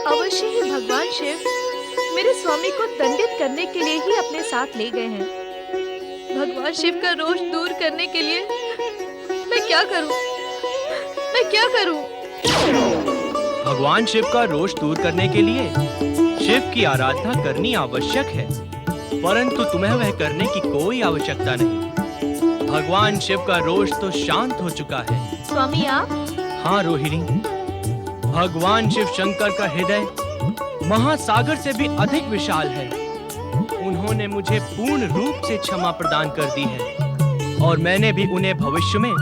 अवश्य ही भगवान शिव मेरे स्वामी को दंडित करने के लिए ही अपने साथ ले गए हैं। भगवान शिव का रोष दूर करने के लिए मैं क्या करूं? मैं क्या करूं? भगवान शिव का रोष दूर करने के लिए शिव की आराधना करनी आवश्यक है, परंतु तुम्हें वह करने की कोई आवश्यकता नहीं। भगवान शिव का रोष तो शांत हो चुका है। स्वामी आप? हाँ रोहिणी, भगवान शिव शंकर का हृदय महासागर से भी अधिक विशाल है। उन्होंने मुझे पूर्ण रूप से क्षमा प्रदान कर दी है और मैंने भी उन्हें भविष्य में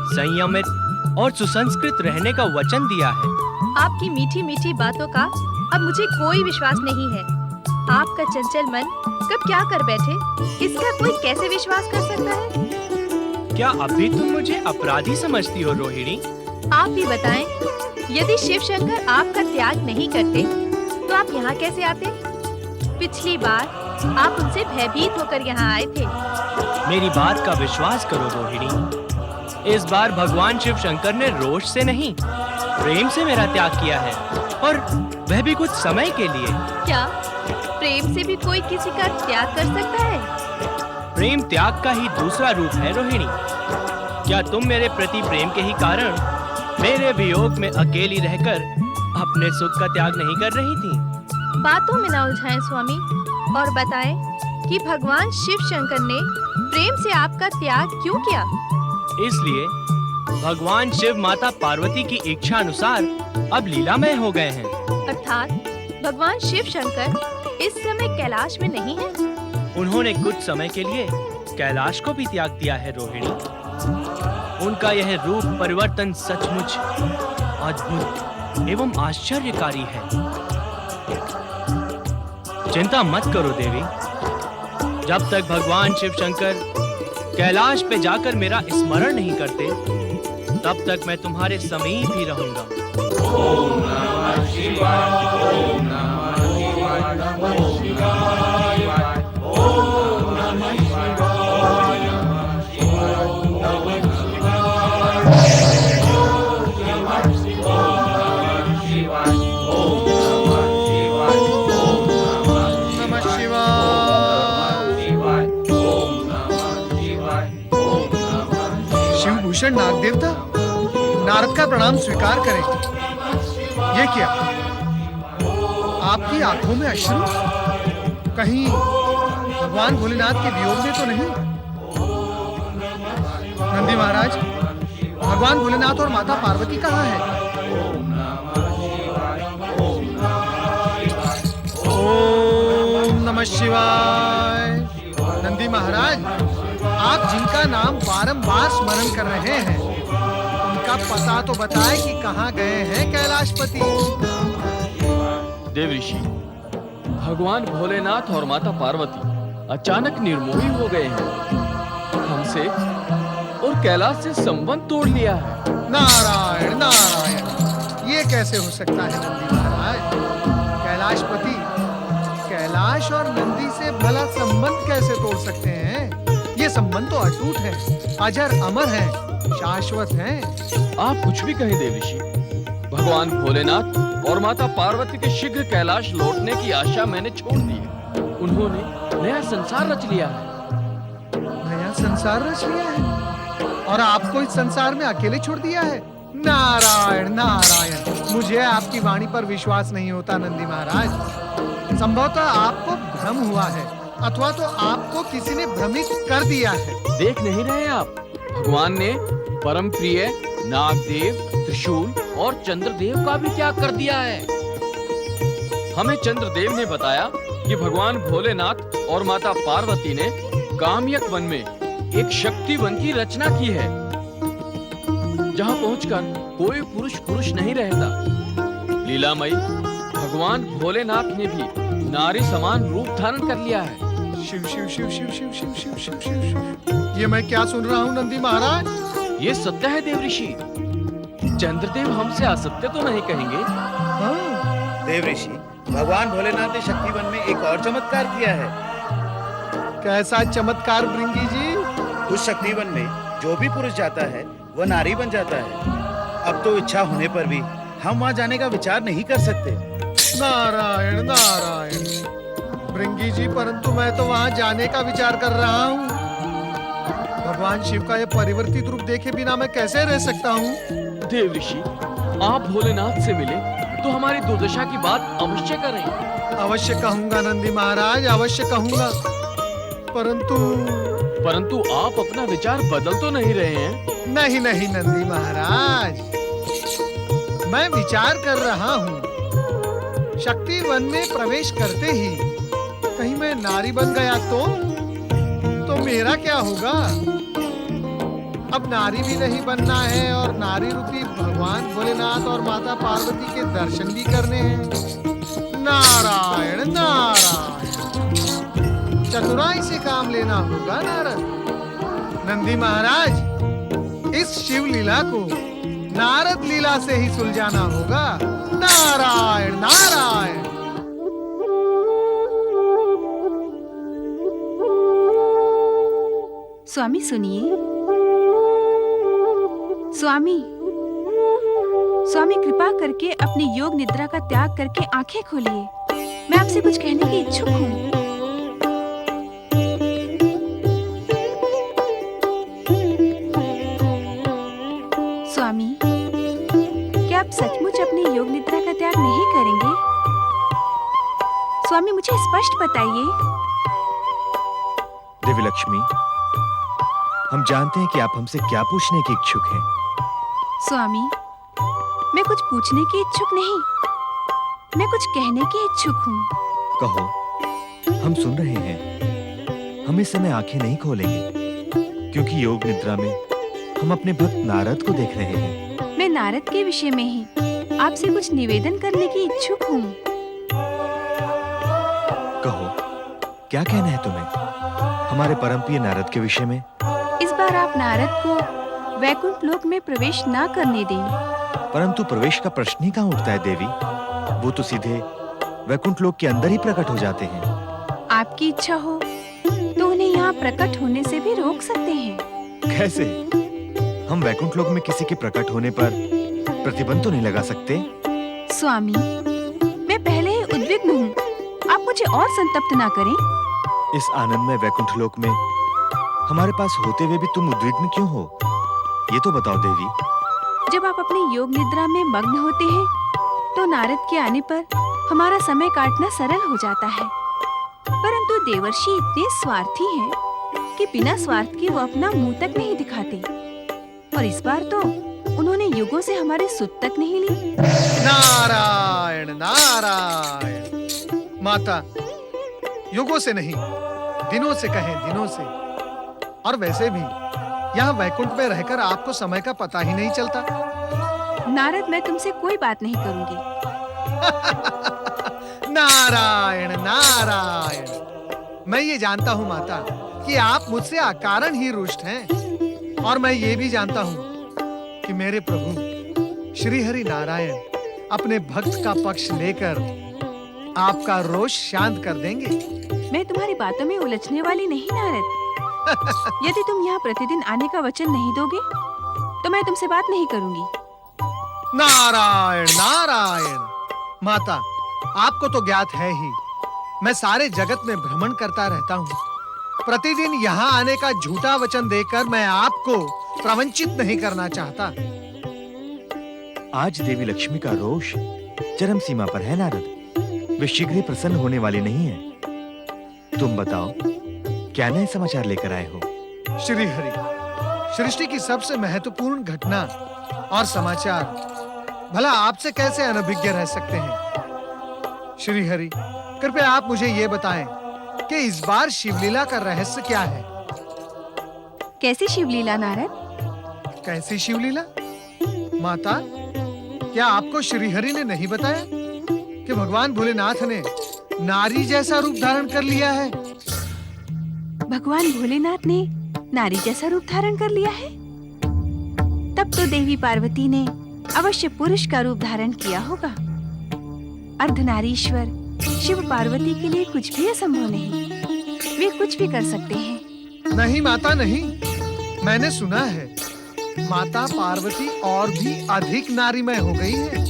संयमित और सुसंस्कृत रहने का वचन दिया है। आपकी मीठी मीठी बातों का अब मुझे कोई विश्वास नहीं है। आपका चंचल मन कब क्या कर बैठे, इसका कोई कैसे विश्वास कर सकता है? क्या अभी तुम मुझे अपराधी समझती हो रोहिणी? आप भी बताएं, यदि शिव शंकर आपका त्याग नहीं करते तो आप यहाँ कैसे आते? पिछली बार आप उनसे भयभीत होकर यहाँ आए थे। मेरी बात का विश्वास करो रोहिणी, इस बार भगवान शिव शंकर ने रोष से नहीं, प्रेम से मेरा त्याग किया है, और वह भी कुछ समय के लिए। क्या प्रेम से भी कोई किसी का त्याग कर सकता है? प्रेम त्याग का ही दूसरा रूप है रोहिणी। क्या तुम मेरे प्रति प्रेम के ही कारण मेरे वियोग में अकेली रहकर अपने सुख का त्याग नहीं कर रही थी? बातों में ना उलझाएं स्वामी, और बताएं कि भगवान शिव शंकर ने प्रेम से आपका त्याग क्यों किया? इसलिए भगवान शिव माता पार्वती की इच्छा अनुसार अब लीलामय हो गए हैं। अर्थात भगवान शिव शंकर इस समय कैलाश में नहीं है? उन्होंने कुछ समय के लिए कैलाश को भी त्याग दिया है रोहिणी। उनका यह रूप परिवर्तन सचमुच अद्भुत एवं आश्चर्यकारी है। चिंता मत करो देवी, जब तक भगवान शिव शंकर कैलाश पे जाकर मेरा स्मरण नहीं करते, तब तक मैं तुम्हारे समीप ही रहूंगा। ओम नमः शिवाय, ओम नमः शिवाय, नमः शिवाय, ओम नमः शिवाय, नमः शिवाय, नमः शिवाय, ओम नमः शिवाय, ओम नमः शिवाय, ओम नमः शिवाय, ओम नमः शिवाय। शिवभूषण नागदेवता, नारद का प्रणाम स्वीकार करें। ये क्या? आपकी आंखों में अश्रु? कहीं भगवान भोलेनाथ के वियोग में तो नहीं? नंदी महाराज, भगवान भोलेनाथ और माता पार्वती कहाँ हैं? ओम नमः शिवाय। नंदी महाराज, आप जिनका नाम बारंबार स्मरण कर रहे हैं, उनका पता तो बताएं कि कहाँ गए हैं कैलाशपति? देव ऋषि, भगवान भोलेनाथ और माता पार्वती अचानक निर्मोही हो गए हैं। हमसे और कैलाश से संबंध तोड़ लिया है। नारायण नारायण, ये कैसे हो सकता है नंदी महाराज? कैलाशपति कैलाश और नंदी से भला संबंध कैसे तोड़ सकते हैं? ये संबंध तो अटूट है, अजर अमर है, शाश्वत है। आप कुछ भी कहें देव ऋषि, भगवान भोलेनाथ और माता पार्वती के शीघ्र कैलाश लौटने की आशा मैंने छोड़ दी है। उन्होंने नया संसार रच लिया है। नया संसार रच लिया है और आपको इस संसार में अकेले छोड़ दिया है? नारायण नारायण, मुझे आपकी वाणी पर विश्वास नहीं होता नंदी महाराज। संभवतः आपको भ्रम हुआ है, अथवा तो आपको किसी ने भ्रमित कर दिया है। देख नहीं रहे आप, भगवान ने परम प्रिय नागदेव, त्रिशूल और चंद्रदेव का भी त्याग कर दिया है। हमें चंद्रदेव ने बताया कि भगवान भोलेनाथ और माता पार्वती ने कामयक वन में एक शक्ति वन की रचना की है, जहां पहुंचकर कोई पुरुष नहीं रहता। लीलामयी भगवान भोलेनाथ ने भी नारी समान रूप धारण कर लिया है। शिव शिव शिव शिव शिव शिव शिव शिव शिव शिव, ये मैं क्या सुन रहा हूँ नंदी महाराज? ये सत्य है देव ऋषि। चंद्रदेव हमसे असत्य तो नहीं कहेंगे। हाँ। देव ऋषि, भगवान भोलेनाथ ने शक्ति वन में एक और चमत्कार किया है। कैसा चमत्कार भृंगी जी? उस शक्ति वन में जो भी पुरुष जाता है वह नारी बन जाता है। अब तो इच्छा होने पर भी हम वहाँ जाने का विचार नहीं कर सकते। नारायण नारायण। भृंगी जी, परंतु मैं तो वहां जाने का विचार कर रहा हूँ। भगवान शिव का यह परिवर्तित रूप देखे बिना मैं कैसे रह सकता हूँ? देव ऋषि, आप भोलेनाथ से मिले तो हमारी दुर्दशा की बात अवश्य करें। अवश्य कहूंगा नंदी महाराज, अवश्य कहूंगा। परंतु आप अपना विचार बदल तो नहीं रहे हैं? नहीं नहीं नंदी महाराज, मैं विचार कर रहा हूँ। शक्ति वन में प्रवेश करते ही कहीं मैं नारी बन गया तो मेरा क्या होगा? अब नारी भी नहीं बनना है और नारी रूपी भगवान भोलेनाथ और माता पार्वती के दर्शन भी करने हैं। नारायण नारायण, चतुराई से काम लेना होगा नारद। नंदी महाराज, इस शिव लीला को नारद लीला से ही सुलझाना होगा। नारायण नारायण। स्वामी सुनिए। स्वामी, स्वामी कृपा करके अपनी योग निद्रा का त्याग करके आंखें खोलिए। मैं आपसे कुछ कहने की इच्छुक हूँ। स्वामी, क्या आप सचमुच अपनी योग निद्रा का त्याग नहीं करेंगे? स्वामी, मुझे स्पष्ट बताइए। देवी लक्ष्मी, हम जानते हैं कि आप हमसे क्या पूछने की इच्छुक हैं। स्वामी, मैं कुछ पूछने की इच्छुक नहीं, मैं कुछ कहने की इच्छुक हूँ। कहो, हम सुन रहे हैं। हम इस समय आंखें नहीं खोलेंगे क्योंकि योग निद्रा में हम अपने भक्त नारद को देख रहे हैं। मैं नारद के विषय में ही आपसे कुछ निवेदन करने की इच्छुक हूँ। कहो, क्या कहना है तुम्हें हमारे परमप्रिय नारद के विषय में? इस बार आप नारद को वैकुंठ लोक में प्रवेश ना करने दें। परंतु प्रवेश का प्रश्न ही कहाँ उठता है देवी। वो तो सीधे वैकुंठ लोक के अंदर ही प्रकट हो जाते हैं। आपकी इच्छा हो तो उन्हें यहाँ प्रकट होने से भी रोक सकते हैं। कैसे? हम वैकुंठ लोक में किसी के प्रकट होने पर प्रतिबंध तो नहीं लगा सकते? स्वामी, मैं पहले ही उद्विग्न हूँ, आप मुझे और संतप्त ना करें। इस आनंद में वैकुंठ लोक में हमारे पास होते हुए भी तुम उद्विग्न क्यों हो? ये तो बताओ देवी। जब आप अपनी योग निद्रा में मग्न होते हैं तो नारद के आने पर हमारा समय काटना सरल हो जाता है। परंतु देवर्षि इतने स्वार्थी हैं कि बिना स्वार्थ के वो अपना मुंह तक नहीं दिखाते। और इस बार तो उन्होंने युगों से हमारी सुध तक नहीं ली। नारायण नारायण। माता, युगों से नहीं, दिनों से कहें, दिनों से। और वैसे भी यहाँ वैकुंठ में रहकर आपको समय का पता ही नहीं चलता। नारद, मैं तुमसे कोई बात नहीं करूंगी। नारायण नारायण। मैं ये जानता हूँ माता कि आप मुझसे अकारण ही रुष्ट हैं। और मैं ये भी जानता हूँ कि मेरे प्रभु श्री हरि नारायण अपने भक्त का पक्ष लेकर आपका रोष शांत कर देंगे। मैं तुम्हारी बातों में उलझने वाली नहीं नारद। यदि तुम यहाँ प्रतिदिन आने का वचन नहीं दोगे तो मैं तुमसे बात नहीं करूंगी। नारायण नारायण। माता, आपको तो ज्ञात है ही, मैं सारे जगत में भ्रमण करता रहता हूँ। प्रतिदिन यहाँ आने का झूठा वचन देकर मैं आपको प्रवंचित नहीं करना चाहता। आज देवी लक्ष्मी का रोष चरम सीमा पर है नारद। वे शीघ्र ही प्रसन्न होने वाली नहीं है। तुम बताओ, क्या नए समाचार लेकर आए हो? श्री हरि, सृष्टि की सबसे महत्वपूर्ण घटना और समाचार भला आपसे कैसे अनभिज्ञ रह सकते हैं? श्री हरि, कृपया आप मुझे ये बताएं कि इस बार शिवलीला का रहस्य क्या है? कैसी शिवलीला नारद? कैसी शिवलीला? माता, क्या आपको श्री हरि ने नहीं बताया कि भगवान भोलेनाथ ने नारी जैसा रूप धारण कर लिया है? भगवान भोलेनाथ ने नारी जैसा रूप धारण कर लिया है? तब तो देवी पार्वती ने अवश्य पुरुष का रूप धारण किया होगा। अर्धनारीश्वर शिव पार्वती के लिए कुछ भी असंभव नहीं। वे कुछ भी कर सकते हैं। नहीं माता नहीं, मैंने सुना है माता पार्वती और भी अधिक नारीमय हो गई है।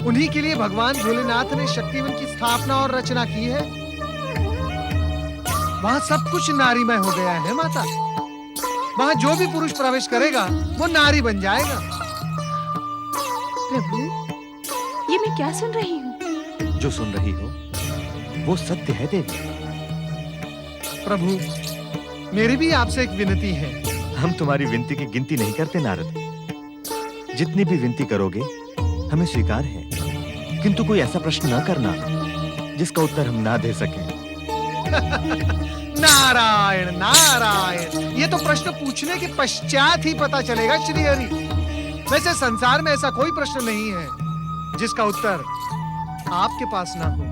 उन्हीं के लिए भगवान भोलेनाथ ने शक्तिवन की स्थापना और रचना की है। वहां सब कुछ नारीमय हो गया है माता। वहां जो भी पुरुष प्रवेश करेगा वो नारी बन जाएगा। प्रभु, ये मैं क्या सुन रही हूँ? जो सुन रही हो वो सत्य है देवी। प्रभु, मेरी भी आपसे एक विनती है। हम तुम्हारी विनती की गिनती नहीं करते नारद। जितनी भी विनती करोगे हमें स्वीकार है, किंतु कोई ऐसा प्रश्न न करना जिसका उत्तर हम ना दे सकें। नारायण नारायण, ये तो प्रश्न पूछने के पश्चात ही पता चलेगा श्रीहरि। वैसे संसार में ऐसा कोई प्रश्न नहीं है जिसका उत्तर आपके पास ना हो।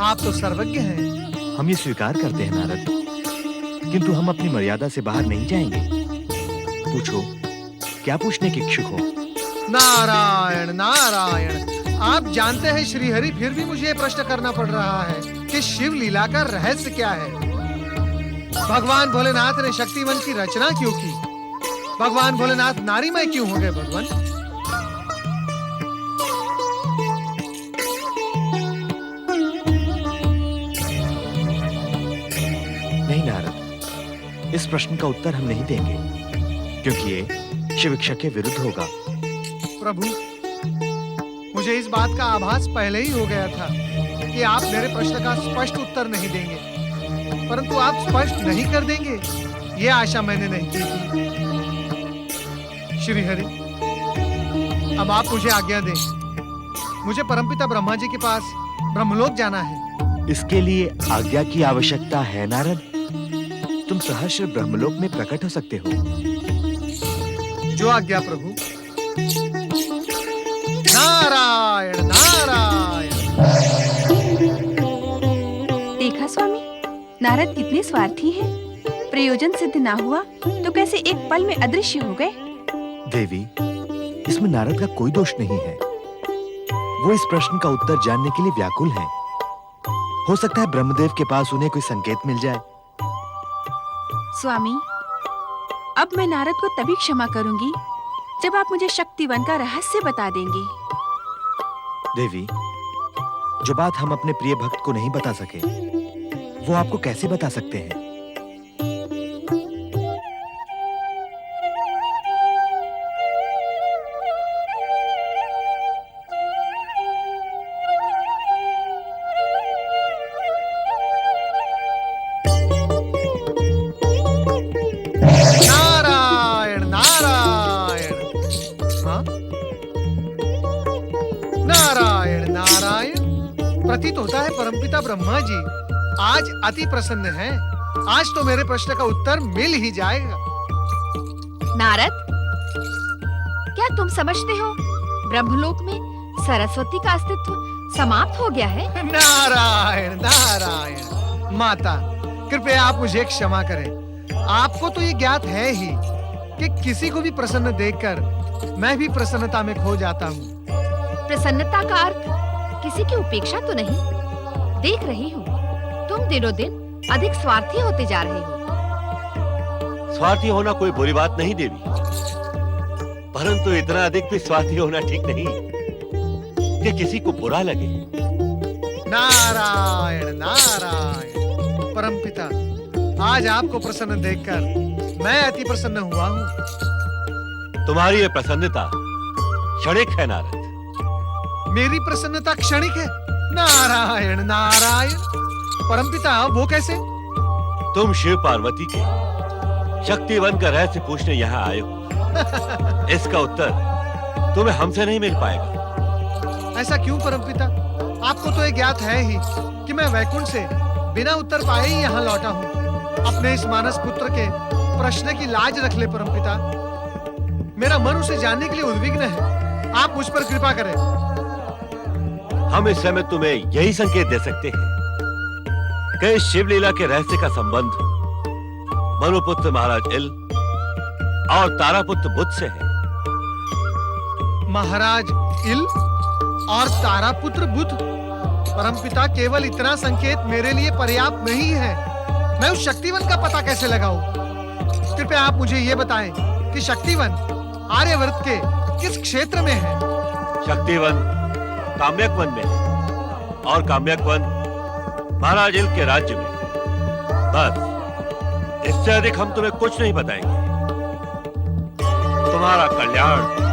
आप तो सर्वज्ञ हैं। हम ये स्वीकार करते हैं नारद, किंतु हम अपनी मर्यादा से बाहर नहीं जाएंगे। पूछो, क्या पूछने के इच्छुक हो? नारायण नारायण, आप जानते हैं श्रीहरि, फिर भी मुझे ये प्रश्न करना पड़ रहा है कि शिव लीला का रहस्य क्या है। भगवान भोलेनाथ ने शक्तिवन की रचना क्यों की? भगवान भोलेनाथ नारीमय क्यों हो गए भगवान? नहीं नारद, इस प्रश्न का उत्तर हम नहीं देंगे, क्योंकि ये शिव इच्छा के विरुद्ध होगा। प्रभु, मुझे इस बात का आभास पहले ही हो गया था कि आप मेरे प्रश्न का स्पष्ट उत्तर नहीं देंगे, परंतु आप स्पष्ट नहीं कर देंगे, ये आशा मैंने नहीं की थी। श्रीहरि, अब आप मुझे आज्ञा दें। मुझे परमपिता ब्रह्मा जी के पास ब्रह्मलोक जाना है। इसके लिए आज्ञा की आवश्यकता है नारद। तुम सहर्ष ब्रह्मलोक में प्रकट हो सकते हो। जो आज्ञा प्रभु। नारायण नारायण। देखा स्वामी, नारद कितने स्वार्थी हैं। प्रयोजन सिद्ध ना हुआ तो कैसे एक पल में अदृश्य हो गए। देवी, इसमें नारद का कोई दोष नहीं है। वो इस प्रश्न का उत्तर जानने के लिए व्याकुल हैं। हो सकता है ब्रह्मदेव के पास उन्हें कोई संकेत मिल जाए। स्वामी, अब मैं नारद को तभी क्षमा करूंगी जब आप मुझे शक्तिवन का रहस्य बता देंगे। देवी, जो बात हम अपने प्रिय भक्त को नहीं बता सके, वो आपको कैसे बता सकते हैं? नारायण नारायण। हाँ? नारायण नारायण। प्रतीत होता है परमपिता ब्रह्मा जी आज अति प्रसन्न हैं। आज तो मेरे प्रश्न का उत्तर मिल ही जाएगा। नारद, क्या तुम समझते हो ब्रह्मलोक में सरस्वती का अस्तित्व समाप्त हो गया है? नारायण नारायण। माता, कृपया आप मुझे क्षमा करें। आपको तो ये ज्ञात है ही कि किसी को भी प्रसन्न देखकर मैं भी प्रसन्नता में खो जाता हूँ। प्रसन्नता का अर्थ किसी की उपेक्षा तो नहीं? देख रही हूँ तुम दिनों दिन अधिक स्वार्थी होते जा रहे हो। स्वार्थी होना कोई बुरी बात नहीं देवी, परंतु इतना अधिक भी स्वार्थी होना ठीक नहीं कि किसी को बुरा लगे। नारायण नारायण। परमपिता, आज आपको प्रसन्न देखकर मैं अति प्रसन्न हुआ हूँ। तुम्हारी ये प्रसन्नता क्षणिक है नारद। मेरी प्रसन्नता क्षणिक है? नारायण नारायण। परमपिता, वो कैसे? तुम शिव पार्वती के शक्तिवन का रहस्य पूछने यहाँ आए हो। इसका उत्तर तुम्हें हमसे नहीं मिल पाएगा। ऐसा क्यों परमपिता? आपको तो ये ज्ञात है ही कि मैं वैकुंठ से बिना उत्तर पाए ही यहाँ लौटा हूँ। अपने इस मानस पुत्र के प्रश्न की लाज रख ले परमपिता। मेरा मन उसे जानने के लिए उद्विग्न है। आप मुझ पर कृपा करें। हम इस समय तुम्हें यही संकेत दे सकते हैं कि इस शिवलीला के रहस्य का संबंध मनुपुत्र महाराज इल और तारापुत्र बुध से है। महाराज इल और तारापुत्र बुध? परमपिता, केवल इतना संकेत मेरे लिए पर्याप्त नहीं है। मैं उस शक्तिवन का पता कैसे लगाऊं? कृपया आप मुझे ये बताएं कि शक्तिवन आर्यवर्त के किस क्षेत्र में है? शक्तिवन काम्यक वन में है और काम्यक वन महाराज इल के राज्य में। बस इससे अधिक हम तुम्हें कुछ नहीं बताएंगे। तुम्हारा कल्याण